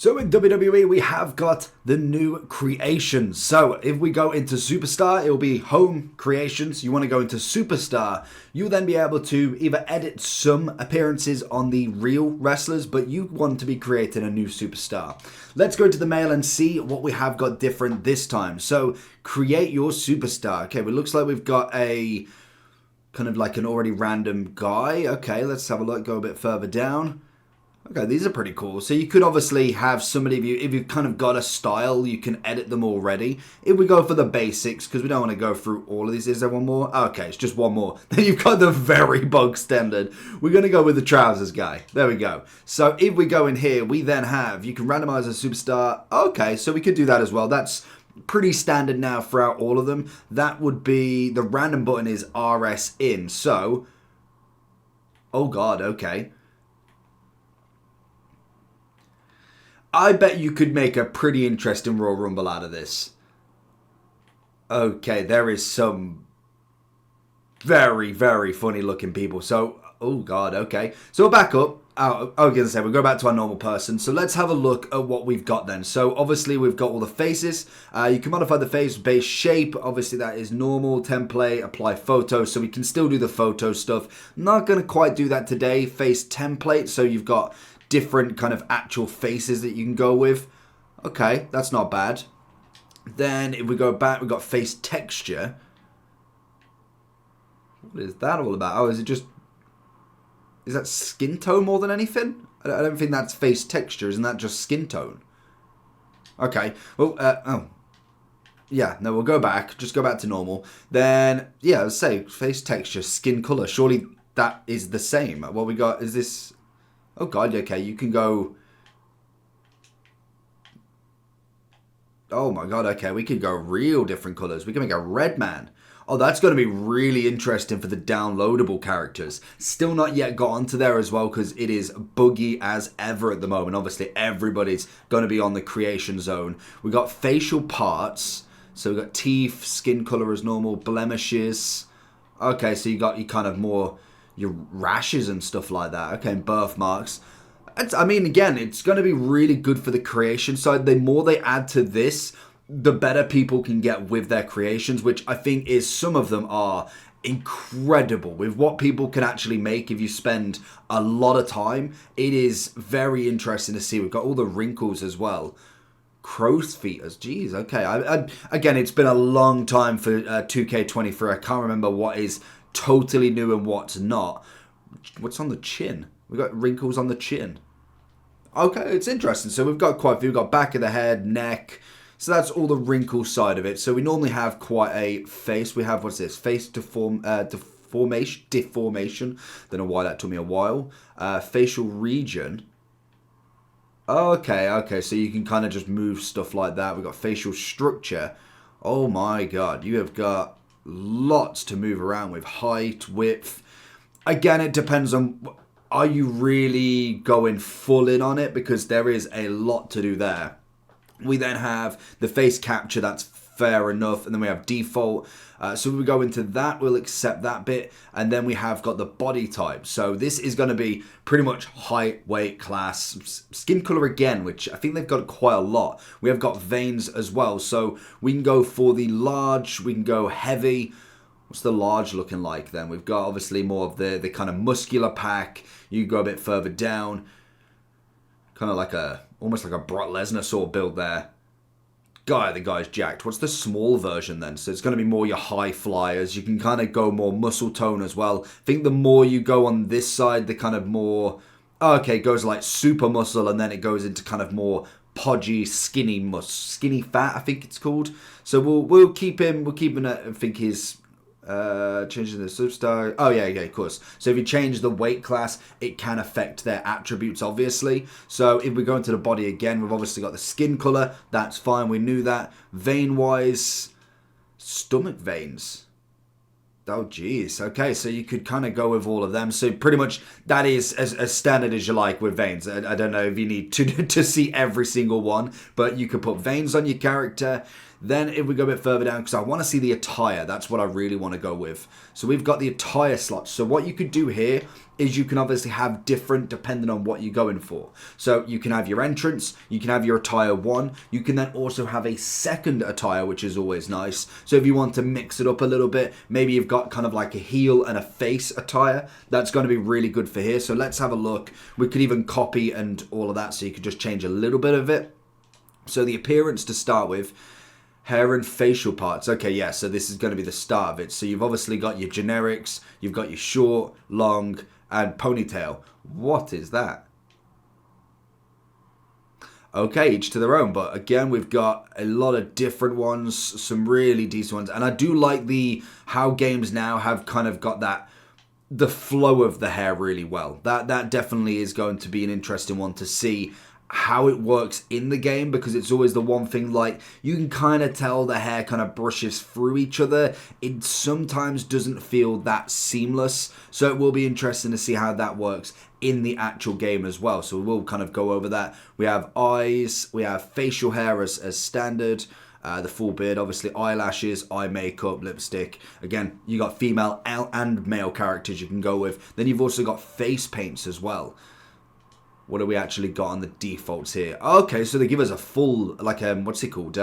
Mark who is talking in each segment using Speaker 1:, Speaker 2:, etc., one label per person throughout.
Speaker 1: So in WWE, we have got the new creations. So if we go into Superstar, it will be home creations. You want to go into Superstar, you'll then be able to either edit some appearances on the real wrestlers, but you want to be creating a new Superstar. Let's go to the mail and see what we have got different this time. So create your Superstar. Okay, well, it looks like we've got a kind of like an already random guy. Okay, let's have a look, go a bit further down. Okay, these are pretty cool. So you could obviously have somebody, if you've kind of got a style, you can edit them already. If we go for the basics, because we don't want to go through all of these. Is there one more? Okay, it's just one more. Then you've got the very bog standard. We're going to go with the trousers guy. There we go. So if we go in here, we then have, you can randomize a superstar. Okay, so we could do that as well. That's pretty standard now throughout all of them. That would be, the random button is RS in. So, oh God, okay. I bet you could make a pretty interesting Royal Rumble out of this. Okay, there is some very, very funny looking people. So, oh God, okay. So we'll back up. I was going to say, we'll go back to our normal person. So let's have a look at what we've got then. So obviously we've got all the faces. You can modify the face base shape. Obviously that is normal, template, apply photo. So we can still do the photo stuff. Not going to quite do that today. Face template. So you've got different kind of actual faces that you can go with. Okay, that's not bad. Then if we go back, we've got face texture. What is that all about? Oh, is it just... Is that skin tone more than anything? I don't think that's face texture. Isn't that just skin tone? Okay. Well, oh. Yeah, no, we'll go back. Just go back to normal. Then, yeah, let's say face texture, skin color. Surely that is the same. What we got is this... Oh God, okay, you can go... Oh my God, okay, we could go real different colors. We can make a red man. Oh, that's going to be really interesting for the downloadable characters. Still not yet got onto there as well because it is buggy as ever at the moment. Obviously, everybody's going to be on the creation zone. We got facial parts. So we got teeth, skin color as normal, blemishes. Okay, so you got your kind of more... your rashes and stuff like that. Okay, and birthmarks. I mean, again, it's going to be really good for the creation side. The more they add to this, the better people can get with their creations, which I think is, some of them are incredible with what people can actually make if you spend a lot of time. It is very interesting to see. We've got all the wrinkles as well. Crow's feet, geez, okay. Again, it's been a long time for 2k24. I can't remember what is totally new and what's not. What's on the chin? We've got wrinkles on the chin. Okay, it's interesting. So we've got quite a few. We've got back of the head, neck. So that's all the wrinkle side of it. So we normally have quite a face. We have, what's this? Face deformation. Don't know why that took me a while. Facial region. Okay. So you can kind of just move stuff like that. We've got facial structure. Oh my God. You have got lots to move around with. Height, width. Again, it depends on, are you really going full in on it? Because there is a lot to do there. We then have the face capture, that's fair enough. And then we have default. So we go into that, we'll accept that bit. And then we have got the body type. So this is going to be pretty much height, weight, class, skin color again, which I think they've got quite a lot. We have got veins as well. So we can go for the large, we can go heavy. What's the large looking like then? We've got obviously more of the kind of muscular pack. You go a bit further down. Kind of like almost like a Brock Lesnar sort of build there. The guy's jacked. What's the small version then? So it's going to be more your high flyers. You can kind of go more muscle tone as well. I think the more you go on this side, the kind of more... Okay, it goes like super muscle and then it goes into kind of more podgy, skinny fat, I think it's called. So we'll keep him, I think he's... changing the superstar. Oh yeah, of course. So if you change the weight class, it can affect their attributes, obviously. So if we go into the body again, we've obviously got the skin color. That's fine. We knew that. Vein wise, stomach veins. Oh geez. Okay, so you could kind of go with all of them. So pretty much that is as standard as you like with veins. I don't know if you need to see every single one, but you could put veins on your character. Then if we go a bit further down, because I want to see the attire, that's what I really want to go with. So we've got the attire slots. So what you could do here is you can obviously have different depending on what you're going for. So you can have your entrance, you can have your attire 1, you can then also have a second attire, which is always nice. So if you want to mix it up a little bit, maybe you've got kind of like a heel and a face attire, that's going to be really good for here. So let's have a look. We could even copy and all of that, so you could just change a little bit of it. So the appearance to start with, hair and facial parts. Okay, yeah, so this is going to be the start of it. So you've obviously got your generics, you've got your short, long, and ponytail. What is that? Okay, each to their own. But again, we've got a lot of different ones, some really decent ones. And I do like how games now have kind of got the flow of the hair really well. That definitely is going to be an interesting one to see how it works in the game, because it's always the one thing, like, you can kind of tell the hair kind of brushes through each other. It sometimes doesn't feel that seamless, so it will be interesting to see how that works in the actual game as well. So we'll kind of go over that. We have eyes, we have facial hair as standard, the full beard, obviously eyelashes, eye makeup, lipstick. Again, you got female and male characters you can go with. Then you've also got face paints as well. What do we actually got on the defaults here? Okay, so they give us a full, like, what's he called?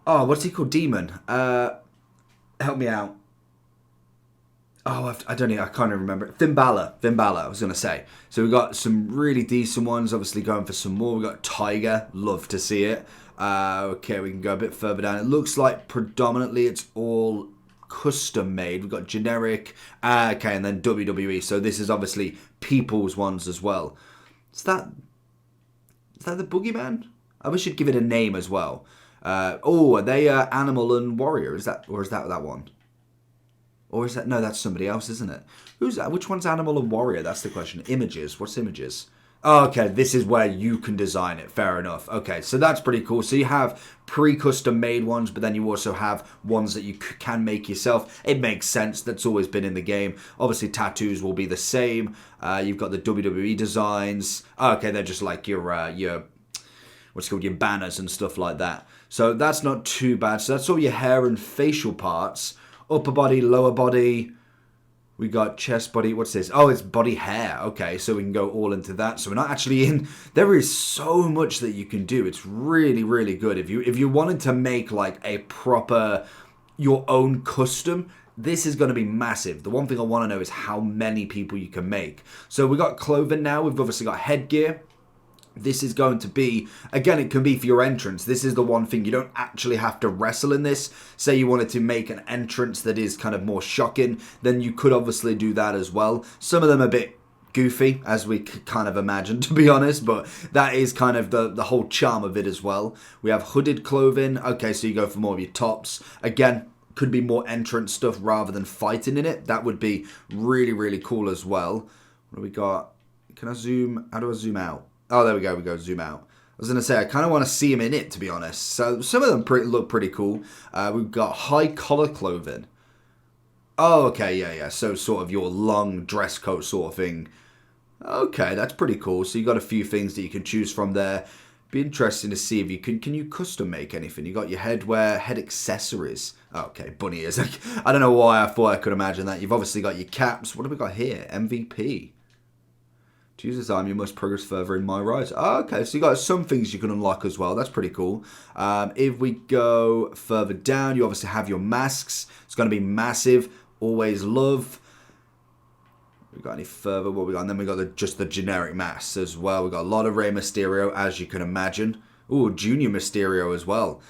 Speaker 1: What's he called? Demon. Help me out. Oh, I don't know. I can't even remember. Finn Balor, I was going to say. So we got some really decent ones, obviously going for some more. We got Tiger. Love to see it. Okay, we can go a bit further down. It looks like predominantly it's all custom made. We've got generic, okay, and then WWE. So this is obviously people's ones as well. Is that the Boogeyman? I wish you'd give it a name as well. Are they Animal and Warrior? Is that that one? Or is that, no, that's somebody else, isn't it? Who's that? Which one's Animal and Warrior? That's the question. Images. What's images? Oh, okay, this is where you can design it. Fair enough. Okay, so that's pretty cool. So you have pre-custom made ones, but then you also have ones that you can make yourself. It makes sense. That's always been in the game. Obviously, tattoos will be the same. You've got the WWE designs. Okay, they're just like your what's it called, your banners and stuff like that. So that's not too bad. So that's all your hair and facial parts. Upper body, lower body. We got chest, body. What's this? Oh, it's body hair. Okay, so we can go all into that. So we're not actually in. There is so much that you can do. It's really, really good. If you wanted to make like a proper your own custom, this is going to be massive. The one thing I want to know is how many people you can make. So we got clothing now. We've obviously got headgear. This is going to be, again, it can be for your entrance. This is the one thing, you don't actually have to wrestle in this. Say you wanted to make an entrance that is kind of more shocking, then you could obviously do that as well. Some of them are a bit goofy, as we kind of imagine, to be honest, but that is kind of the whole charm of it as well. We have hooded clothing. Okay, so you go for more of your tops. Again, could be more entrance stuff rather than fighting in it. That would be really, really cool as well. What do we got? Can I zoom? How do I zoom out? Oh, there we go. We go zoom out. I was going to say, I kind of want to see him in it, to be honest. So some of them look pretty cool. We've got high collar clothing. Oh, okay. Yeah. So sort of your long dress coat sort of thing. Okay, that's pretty cool. So you got a few things that you can choose from there. Be interesting to see if you can you custom make anything. You got your headwear, head accessories. Okay, bunny ears. I don't know why I thought I could imagine that. You've obviously got your caps. What have we got here? MVP. To use this item, you must progress further in My Rise. Oh, okay, so you got some things you can unlock as well. That's pretty cool. If we go further down, you obviously have your masks. It's going to be massive. Always love. We got any further? What we got? And then we got just the generic masks as well. We got a lot of Rey Mysterio, as you can imagine. Ooh, Junior Mysterio as well.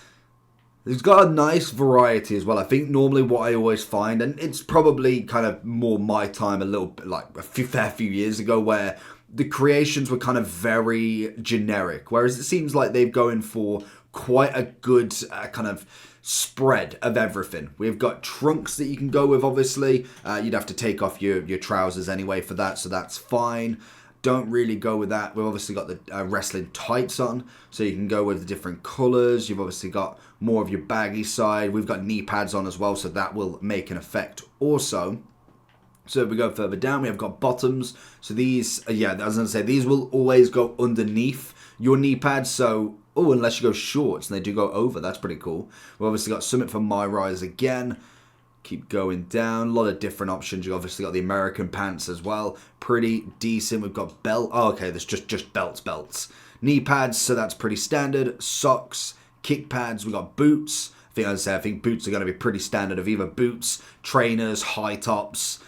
Speaker 1: It's got a nice variety as well. I think normally what I always find, and it's probably kind of more my time a little bit, like a fair few years ago, where the creations were kind of very generic. Whereas it seems like they're going for quite a good kind of spread of everything. We've got trunks that you can go with, obviously. You'd have to take off your trousers anyway for that, so that's fine. Don't really go with that. We've obviously got the wrestling tights on, so you can go with the different colours. You've obviously got more of your baggy side. We've got knee pads on as well, so that will make an effect also. So if we go further down, we have got bottoms. So these, I was going to say, these will always go underneath your knee pads. So, unless you go shorts, and they do go over. That's pretty cool. We've obviously got Summit for My Rise again. Keep going down. A lot of different options. You obviously got the American pants as well. Pretty decent. We've got belt. Oh, okay. There's just belts. Knee pads. So that's pretty standard. Socks. Kick pads. We got boots. I think boots are going to be pretty standard of either boots, trainers, high tops.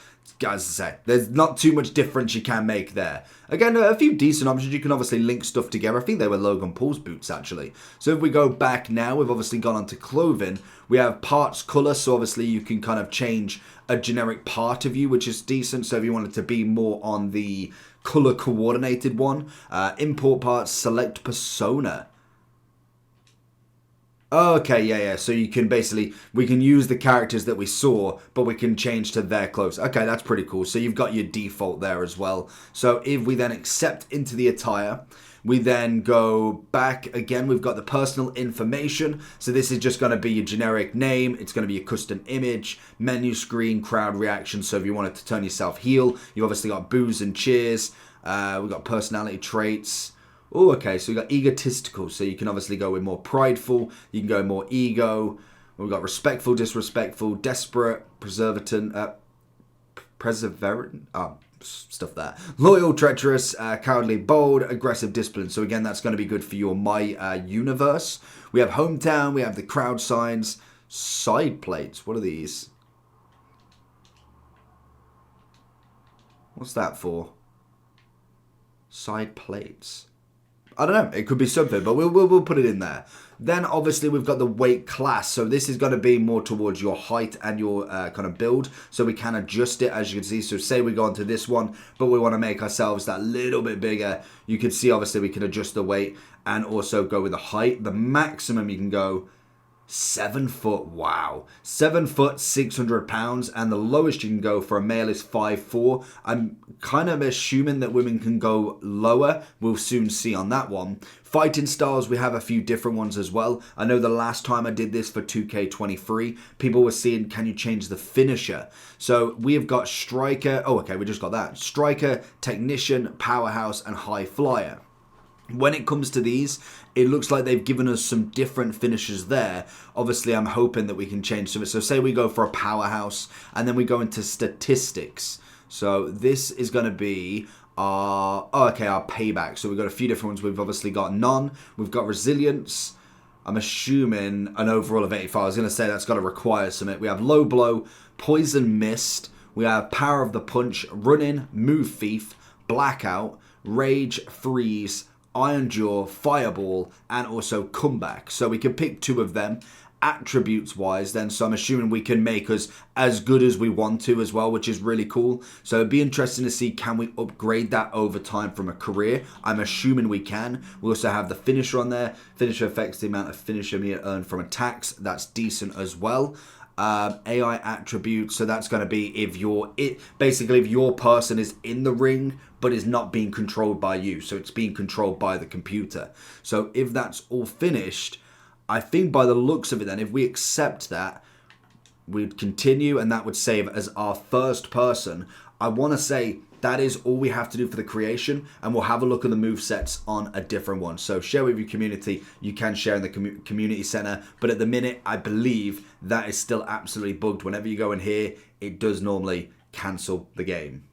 Speaker 1: As I say, there's not too much difference you can make there. Again, a few decent options. You can obviously link stuff together. I think they were Logan Paul's boots, actually. So if we go back now, we've obviously gone on to clothing. We have parts color, so obviously you can kind of change a generic part of you, which is decent. So if you wanted to be more on the color coordinated one. Import parts, select persona. Oh, okay, yeah. So you can basically, we can use the characters that we saw, but we can change to their clothes. Okay, that's pretty cool. So you've got your default there as well. So if we then accept into the attire, we then go back again. We've got the personal information. So this is just going to be your generic name. It's going to be a custom image, menu screen, crowd reaction. So if you wanted to turn yourself heel, you've obviously got boos and cheers. We've got personality traits. Oh, okay, so we've got egotistical, so you can obviously go with more prideful, you can go more ego, we've got respectful, disrespectful, desperate, perseverant, stuff that. Loyal, treacherous, cowardly, bold, aggressive, disciplined. So again, that's going to be good for your My Universe. We have hometown, we have the crowd signs, side plates. What are these? What's that for? Side plates. I don't know. It could be something, but we'll put it in there. Then obviously we've got the weight class. So this is going to be more towards your height and your kind of build. So we can adjust it as you can see. So say we go onto this one, but we want to make ourselves that little bit bigger. You can see obviously we can adjust the weight and also go with the height. The maximum you can go 7 foot, wow. 7 foot, 600 pounds, and the lowest you can go for a male is 5'4". I'm kind of assuming that women can go lower. We'll soon see on that one. Fighting styles, we have a few different ones as well. I know the last time I did this for 2k24, people were seeing, can you change the finisher? So we have got striker. Oh, okay, we just got that. Striker, technician, powerhouse, and high flyer. When it comes to these, it looks like they've given us some different finishes there. Obviously, I'm hoping that we can change some of it. So say we go for a powerhouse, and then we go into statistics. So this is going to be our payback. So we've got a few different ones. We've obviously got none. We've got resilience. I'm assuming an overall of 85. I was going to say that's got to require something. We have low blow, poison mist. We have power of the punch, running, move thief, blackout, rage, freeze, Iron Jaw, Fireball, and also Comeback. So we can pick 2 of them attributes wise then. So I'm assuming we can make us as good as we want to as well, which is really cool. So it'd be interesting to see, can we upgrade that over time from a career? I'm assuming we can. We also have the finisher on there. Finisher affects the amount of finisher meter earned from attacks. That's decent as well. AI attributes, so that's going to be if your person is in the ring but is not being controlled by you, so it's being controlled by the computer. So if that's all finished, I think by the looks of it then, if we accept that, we'd continue and that would save as our first person. I want to say that is all we have to do for the creation, and we'll have a look at the movesets on a different one. So share with your community. You can share in the community center, but at the minute, I believe that is still absolutely bugged. Whenever you go in here, it does normally cancel the game.